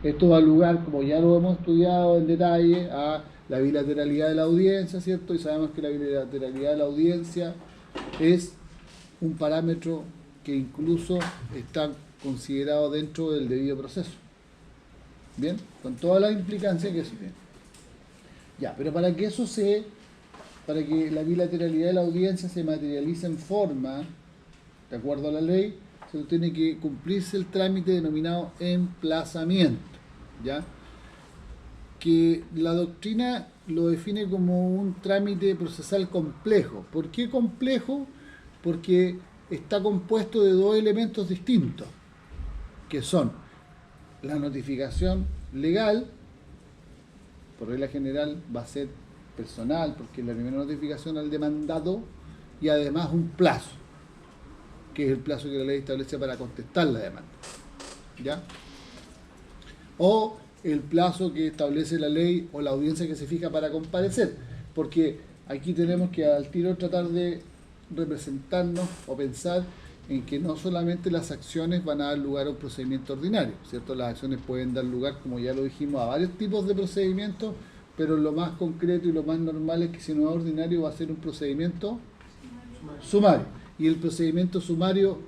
Esto da lugar, como ya lo hemos estudiado en detalle, a la bilateralidad de la audiencia, ¿cierto? Y sabemos que la bilateralidad de la audiencia es un parámetro que incluso está considerado dentro del debido proceso. Bien, con todas las implicancias que eso tiene. Ya, pero para que la bilateralidad de la audiencia se materialice en forma, de acuerdo a la ley, se tiene que cumplirse el trámite denominado emplazamiento, ¿ya? Que la doctrina lo define como un trámite procesal complejo. ¿Por qué complejo? Porque está compuesto de dos elementos distintos, que son la notificación legal, por regla general va a ser personal, porque es la primera notificación al demandado, y además un plazo, que es el plazo que la ley establece para contestar la demanda, ¿ya? O el plazo que establece la ley o la audiencia que se fija para comparecer, porque aquí tenemos que al tiro tratar de representarnos o pensar en que no solamente las acciones van a dar lugar a un procedimiento ordinario, ¿cierto? Las acciones pueden dar lugar, como ya lo dijimos, a varios tipos de procedimientos, pero lo más concreto y lo más normal es que si no es ordinario va a ser un procedimiento sumario. Y el procedimiento sumario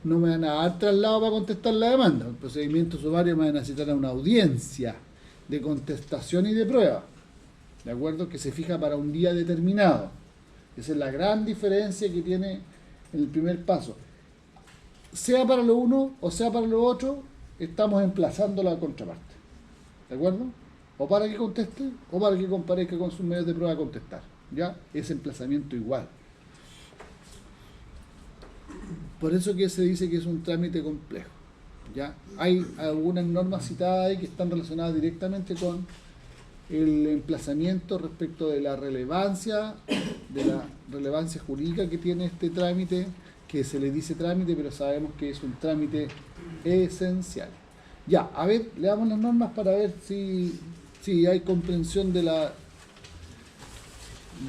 no me van a dar traslado para contestar la demanda. El procedimiento sumario me va a necesitar una audiencia de contestación y de prueba, ¿de acuerdo? Que se fija para un día determinado. Esa es la gran diferencia que tiene en el primer paso. Sea para lo uno o sea para lo otro, estamos emplazando a la contraparte, ¿de acuerdo? O para que conteste o para que comparezca con sus medios de prueba a contestar, ¿ya? Es emplazamiento igual. Por eso que se dice que es un trámite complejo, ¿ya? Hay algunas normas citadas ahí que están relacionadas directamente con el emplazamiento respecto de la relevancia jurídica que tiene este trámite, que se le dice trámite, pero sabemos que es un trámite esencial. Ya, a ver, leamos las normas para ver si hay comprensión de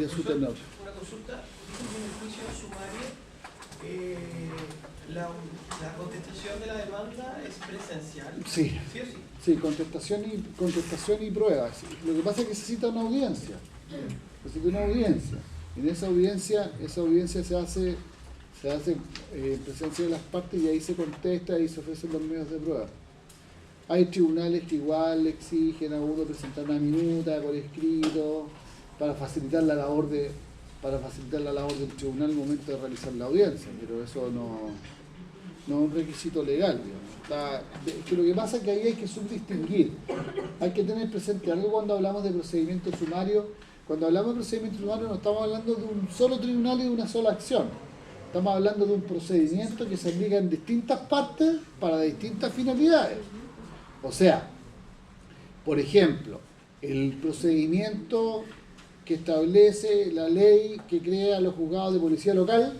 su tenor. Una consulta, dice que en el juicio sumario la contestación de la demanda es presencial. Sí. ¿Sí o sí? Sí, contestación y pruebas. Lo que pasa es que se cita una audiencia. Se cita una audiencia. En esa audiencia se hace presencia de las partes y ahí se contesta y se ofrecen los medios de prueba. Hay tribunales que igual le exigen a uno presentar una minuta por escrito para facilitar la labor del tribunal al momento de realizar la audiencia, pero eso no es un requisito legal, digamos. Es que lo que pasa es que ahí hay que subdistinguir, hay que tener presente algo cuando hablamos de procedimiento sumario. Cuando hablamos de procedimiento sumario no estamos hablando de un solo tribunal y de una sola acción, estamos hablando de un procedimiento que se aplica en distintas partes para distintas finalidades. O sea, por ejemplo, el procedimiento que establece la ley que crea los juzgados de policía local,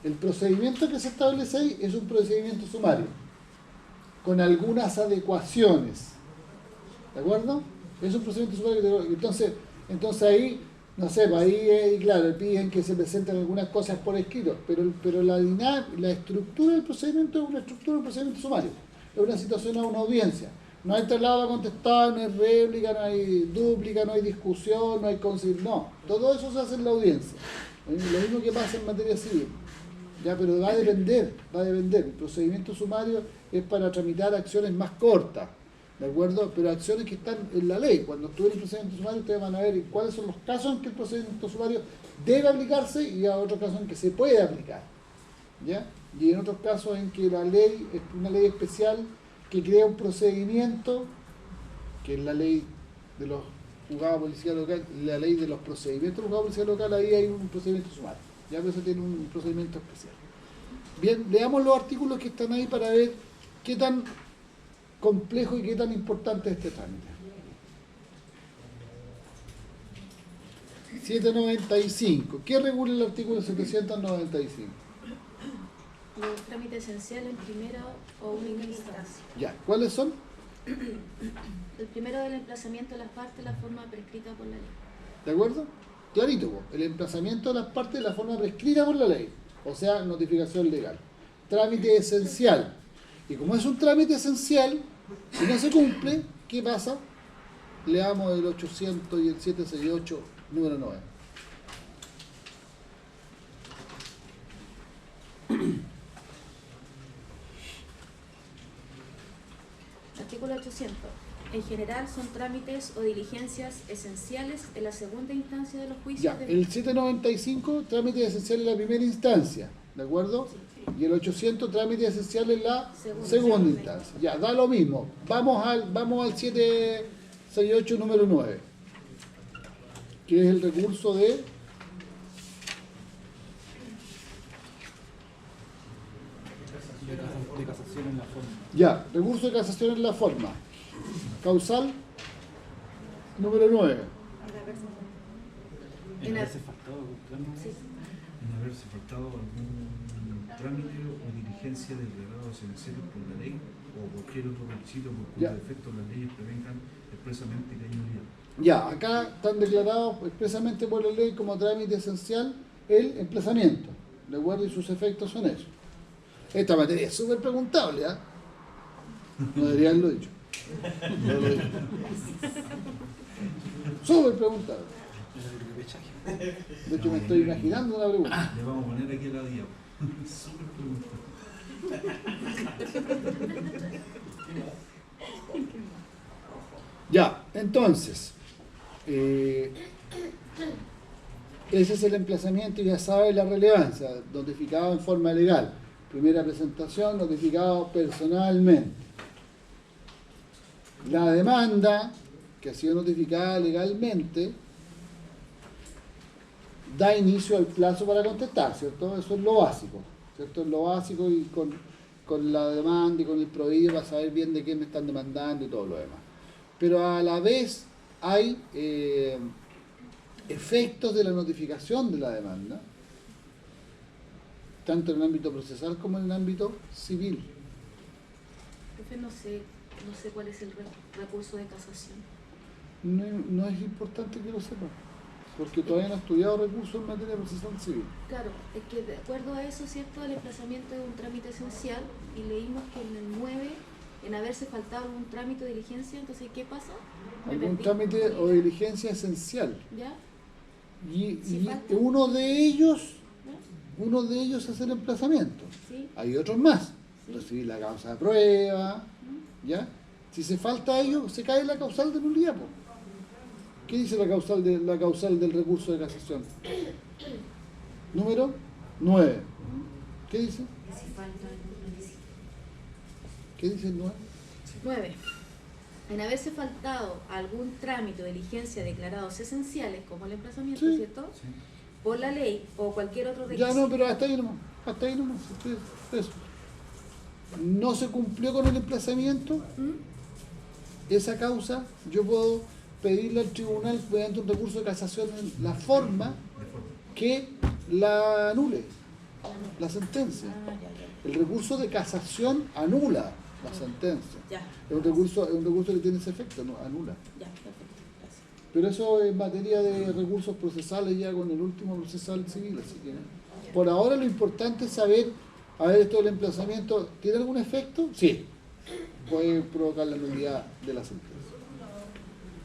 el procedimiento que se establece ahí es un procedimiento sumario, con algunas adecuaciones, ¿de acuerdo? Es un procedimiento sumario, entonces ahí, no sé, ahí claro, piden que se presenten algunas cosas por escrito, pero la estructura del procedimiento es una estructura del procedimiento sumario, es una situación a una audiencia. No hay traslado a contestar, no hay réplica, no hay dúplica, no hay discusión, no hay concilio, no. Todo eso se hace en la audiencia. Lo mismo que pasa en materia civil. Ya, pero va a depender. El procedimiento sumario es para tramitar acciones más cortas, ¿de acuerdo? Pero acciones que están en la ley. Cuando estudien el procedimiento sumario, ustedes van a ver cuáles son los casos en que el procedimiento sumario debe aplicarse y a otros casos en que se puede aplicar, ¿ya? Y en otros casos en que la ley es una ley especial que crea un procedimiento, que es la ley de los juzgados de policía local, la ley de los procedimientos de los juzgados de policía local, ahí hay un procedimiento sumario, ya que eso tiene un procedimiento especial. Bien, leamos los artículos que están ahí para ver qué tan complejo y qué tan importante es este trámite. 795. ¿Qué regula el artículo 795? Un trámite esencial en primera o única instancia. Ya, ¿cuáles son? El primero del emplazamiento de las partes, la forma prescrita por la ley. ¿De acuerdo? Clarito, el emplazamiento de las partes de la forma prescrita por la ley, o sea, notificación legal. Trámite esencial. Y como es un trámite esencial, Si no se cumple, ¿qué pasa? Leamos el 800 y el 768, número 9. Artículo 800. En general son trámites o diligencias esenciales en la segunda instancia de los juicios. Ya, el 795, trámite esencial en la primera instancia, ¿de acuerdo? Y el 800, trámite esencial en la segunda instancia. Ya, da lo mismo. Vamos al 768, número 9, que es el recurso de... De casación en la forma. Ya, recurso de casación en la forma. Causal, número 9. En haberse faltado algún trámite. Sí. En haberse faltado algún trámite o diligencia declarados esenciales por la ley o cualquier otro requisito por cuyo Ya. efecto las leyes prevengan expresamente que hay nulidad. Ya, acá están declarados expresamente por la ley como trámite esencial el emplazamiento, ¿de acuerdo? Y sus efectos son esos. Esta materia es súper preguntable, ¿ah? No debería haberlo dicho. No lo dije. Súper preguntable. De hecho, me estoy imaginando una pregunta. Le vamos a poner aquí a la diablo. Súper pregunta. Ya, entonces, ese es el emplazamiento y ya sabe la relevancia, notificado en forma legal. Primera presentación, notificado personalmente. La demanda, que ha sido notificada legalmente, da inicio al plazo para contestar, ¿cierto? Eso es lo básico, ¿cierto? Es lo básico y con la demanda y con el prohibido para saber bien de qué me están demandando y todo lo demás. Pero a la vez hay efectos de la notificación de la demanda, tanto en el ámbito procesal como en el ámbito civil. Profe, no sé cuál es el recurso de casación. No es importante que lo sepa, porque todavía no he estudiado recursos en materia procesal civil. Claro, es que de acuerdo a eso, ¿cierto? El emplazamiento de un trámite esencial, y leímos que en el 9, en haberse faltado algún trámite o diligencia, entonces, ¿qué pasa? Me Algún perdí. trámite o diligencia esencial. ¿Ya? Y falta. uno de ellos ¿Ya? es el emplazamiento. ¿Sí? Hay otros más. Sí. Recibir la causa de prueba, ¿ya? Si se falta a ello, se cae la causal de nulidad, po. ¿Qué dice la causal del recurso de casación? Número 9. ¿Qué dice? ¿Qué dice el 9? 9. En haberse faltado algún trámite o diligencia declarados esenciales, como el emplazamiento, Sí. ¿cierto? Por la ley o cualquier otro Ya requisito. no, pero hasta ahí nomás. Eso. No se cumplió con el emplazamiento, ¿Mm? esa causa, yo puedo pedirle al tribunal mediante un recurso de casación en la forma que la anule, la sentencia. Ah, ya. El recurso de casación anula la sentencia. Ya, Es un recurso que tiene ese efecto, ¿no? Anula. ya, perfecto. Gracias. Pero eso es materia de recursos procesales ya con el último procesal civil, así que por ahora lo importante es saber, a ver, esto del emplazamiento, ¿tiene algún efecto? Sí. Puede provocar la nulidad de la sentencia.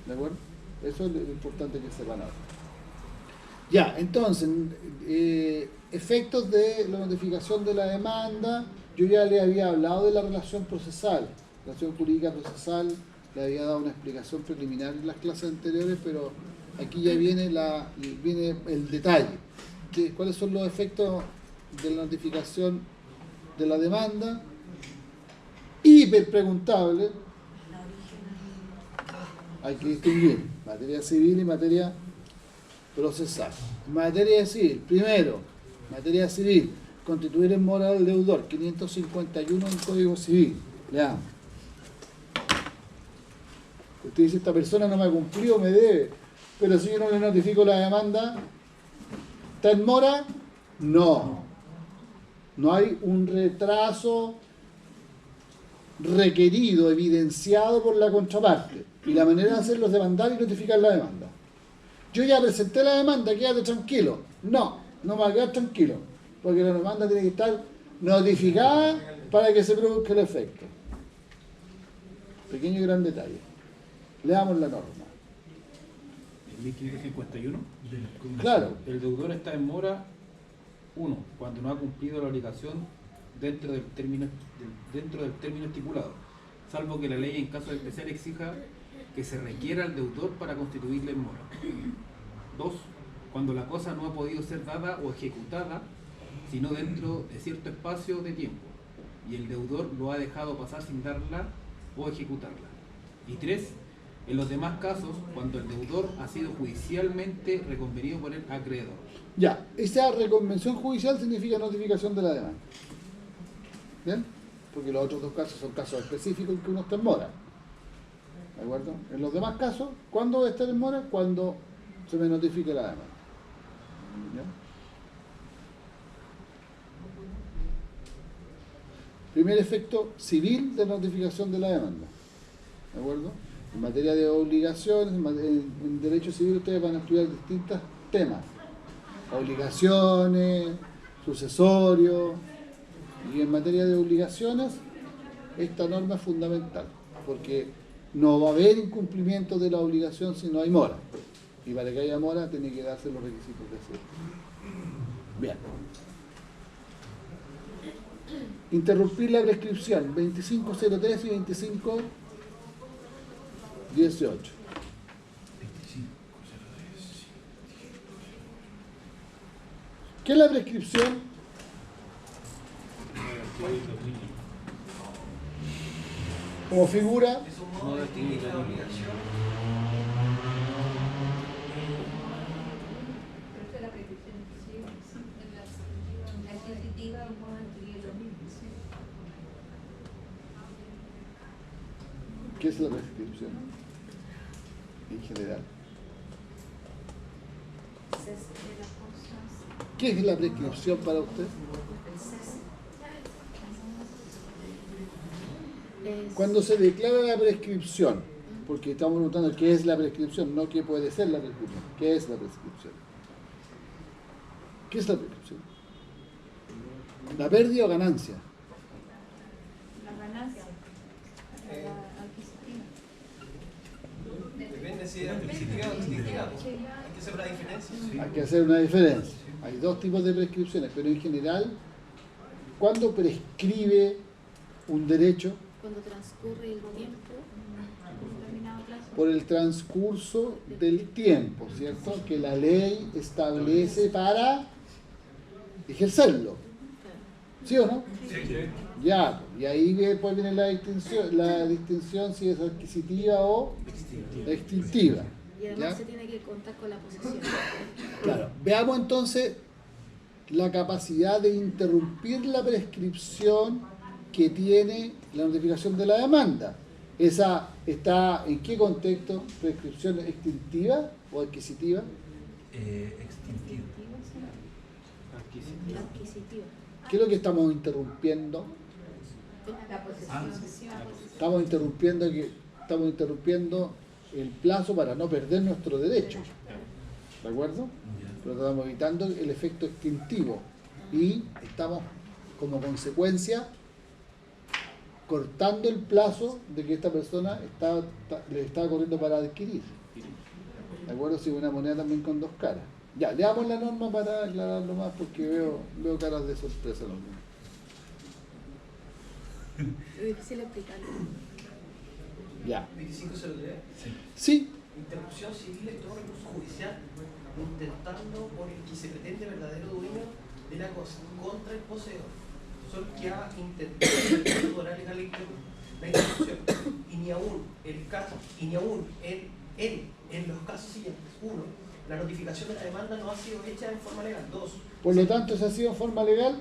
¿De acuerdo? Eso es lo importante que sepan ahora. Ya, entonces, efectos de la notificación de la demanda. Yo ya le había hablado de la relación procesal, relación jurídica procesal, le había dado una explicación preliminar en las clases anteriores, pero aquí ya viene el detalle. ¿Cuáles son los efectos de la notificación de la demanda? Hiper preguntable. Hay que distinguir materia civil y materia procesal. En materia civil, primero, materia civil, constituir en mora al deudor, 551 en Código Civil. Leamos. Usted dice, esta persona no me ha cumplido, me debe, pero si yo no le notifico la demanda, ¿está en mora? No. No hay un retraso requerido, evidenciado por la contraparte. Y la manera de hacerlo es demandar y notificar la demanda. Yo ya presenté la demanda, quédate tranquilo. No, no me voy a quedar tranquilo, porque la demanda tiene que estar notificada para que se produzca el efecto. Pequeño y gran detalle. Leamos la norma. El 1551. Claro, El deudor está en mora, 1, cuando no ha cumplido la obligación dentro del término estipulado, salvo que la ley en caso especial exija que se requiera al deudor para constituirle en mora. 2, cuando la cosa no ha podido ser dada o ejecutada, sino dentro de cierto espacio de tiempo, y el deudor lo ha dejado pasar sin darla o ejecutarla. Y 3, en los demás casos, cuando el deudor ha sido judicialmente reconvenido por el acreedor. ya, esa reconvención judicial significa notificación de la demanda. ¿Bien? Porque los otros dos casos son casos específicos en que uno está en mora. ¿De acuerdo? En los demás casos, ¿cuándo voy a estar en mora? Cuando se me notifique la demanda. ¿Ya? Primer efecto civil de notificación de la demanda. ¿De acuerdo? En materia de obligaciones, en derecho civil ustedes van a estudiar distintos temas. Obligaciones, sucesorios. Y en materia de obligaciones, esta norma es fundamental, porque no va a haber incumplimiento de la obligación si no hay mora. Y para que haya mora, tiene que darse los requisitos de hacer. Bien. Interrumpir la prescripción, 2503 y 2518. ¿Qué es la prescripción? Como figura, Es un modo de extinguir la obligación. Pero esa es la prescripción, sí. La adquisitiva, un modo de adquirir lo mismo. ¿qué es la prescripción? En general. Cese de las cosas. ¿Qué es la prescripción para usted? El cese. Es- Cuando se declara la prescripción, porque estamos preguntando qué es la prescripción, no qué puede ser la prescripción. ¿Qué es la prescripción? ¿Qué es la prescripción? ¿La pérdida o ganancia? La ganancia. Eh, La adquisitiva. Depende si es adquisitiva o extintiva. Hay que hacer una diferencia. Hay que hacer una diferencia. Hay dos tipos de prescripciones, pero en general, ¿cuándo prescribe un derecho? Cuando transcurre el tiempo, Un determinado plazo. Por el transcurso del tiempo, ¿cierto? Que la ley establece para ejercerlo. claro. ¿Sí o no? Ya, y ahí después viene la distinción si es adquisitiva o extintiva. Y además ¿Ya? se tiene que contar con la posesión. Claro. Veamos entonces la capacidad de interrumpir la prescripción que tiene la notificación de la demanda. ¿Esa está en qué contexto? ¿Prescripción extintiva o adquisitiva? Extintivo. Adquisitivo. Adquisitiva. ¿Qué es lo que estamos interrumpiendo? La posesión. Estamos interrumpiendo el plazo para no perder nuestro derecho. ¿De acuerdo? Pero estamos evitando el efecto extintivo y estamos como cortando el plazo de que esta persona le está corriendo para adquirir. ¿De acuerdo? Si una moneda también con dos caras. Ya, leamos la norma para aclararlo más porque veo caras de sorpresa en los niños. Es difícil explicarlo. Ya. 2503. Sí, Interrupción civil es todo recurso judicial intentando por el que se pretende verdadero dueño de la cosa contra el poseedor. Solo que ha intentado lograr la interrupción. Y ni aún el caso, y ni aún en los casos siguientes. 1. La notificación de la demanda no ha sido hecha en forma legal. 2. por lo tanto, si ha sido en forma legal,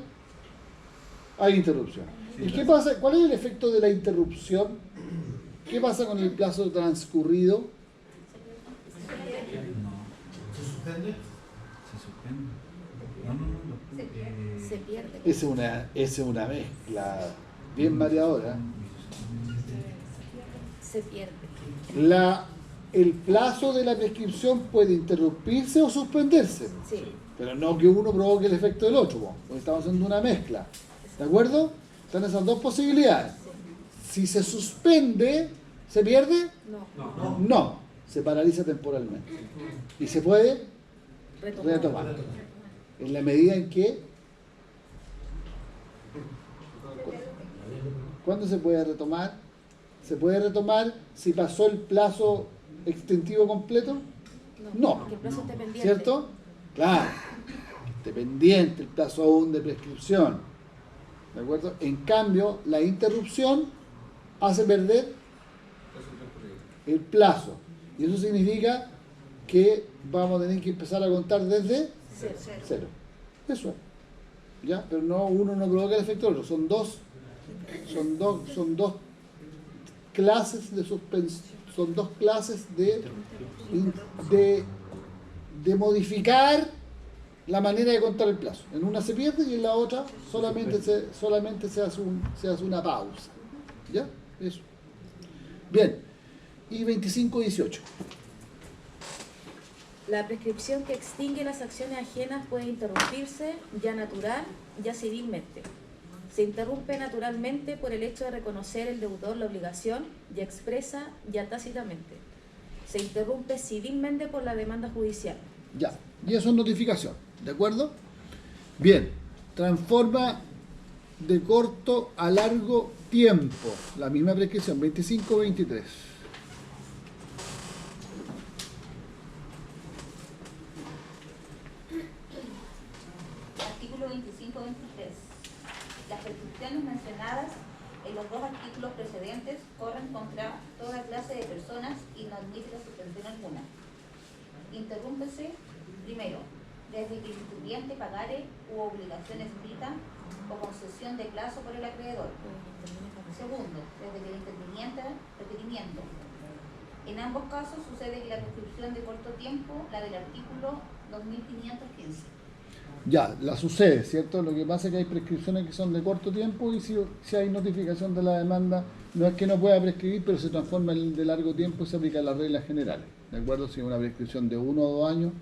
hay interrupción. ¿Y qué pasa? ¿Cuál es el efecto de la interrupción? ¿Qué pasa con el plazo transcurrido? ¿Se suspende? No. Se pierde. Esa es una mezcla bien mareadora. Se pierde. El plazo de la prescripción puede interrumpirse o suspenderse, Sí. pero no que uno provoque el efecto del otro, porque estamos haciendo una mezcla. ¿De acuerdo? Están esas dos posibilidades. Si se suspende, ¿Se pierde? No, No, se paraliza temporalmente. Y se puede retomar. En la medida en que... ¿Cuándo se puede retomar? ¿Se puede retomar si pasó el plazo extensivo completo? No. Porque el plazo esté pendiente. ¿Cierto? Claro. Esté pendiente el plazo aún de prescripción. ¿De acuerdo? En cambio, la interrupción hace perder el plazo. Y eso significa que vamos a tener que empezar a contar desde cero. Eso es. ¿Ya? Pero no, uno no provoca el efecto del otro. Son dos clases de suspensión. Son dos clases de modificar la manera de contar el plazo. En una se pierde y en la otra solamente se hace una pausa. ¿Ya? Eso. Bien. Y 25-18. La prescripción que extingue las acciones ajenas puede interrumpirse ya natural, ya civilmente. Se interrumpe naturalmente por el hecho de reconocer el deudor la obligación, ya expresa, ya tácitamente. Se interrumpe civilmente por la demanda judicial. Ya. Y eso es notificación. ¿De acuerdo? Bien. Transforma de corto a largo tiempo. La misma prescripción. 25-23. Artículo 25-23. Las prescripciones mencionadas en los dos artículos precedentes corren contra toda clase de personas y no admite la suspensión alguna. Interrúmpese, primero, desde que el interviniente pagare u obligación escrita o concesión de plazo por el acreedor. Segundo, desde que el requerimiento. En ambos casos sucede que la prescripción de corto tiempo, la del artículo 2515. Ya, la sucede, ¿cierto? Lo que pasa es que hay prescripciones que son de corto tiempo y si hay notificación de la demanda, no es que no pueda prescribir, pero se transforma en de largo tiempo y se aplica las reglas generales. ¿De acuerdo? Si es una prescripción de 1 o 2 años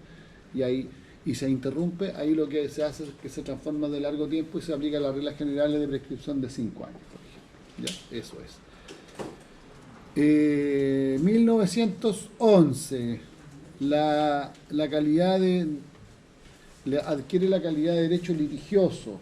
y se interrumpe, ahí lo que se hace es que se transforma de largo tiempo y se aplica las reglas generales de prescripción de 5 años. Por ejemplo. Ya, eso es. 1911, la calidad de... adquiere la calidad de derecho litigioso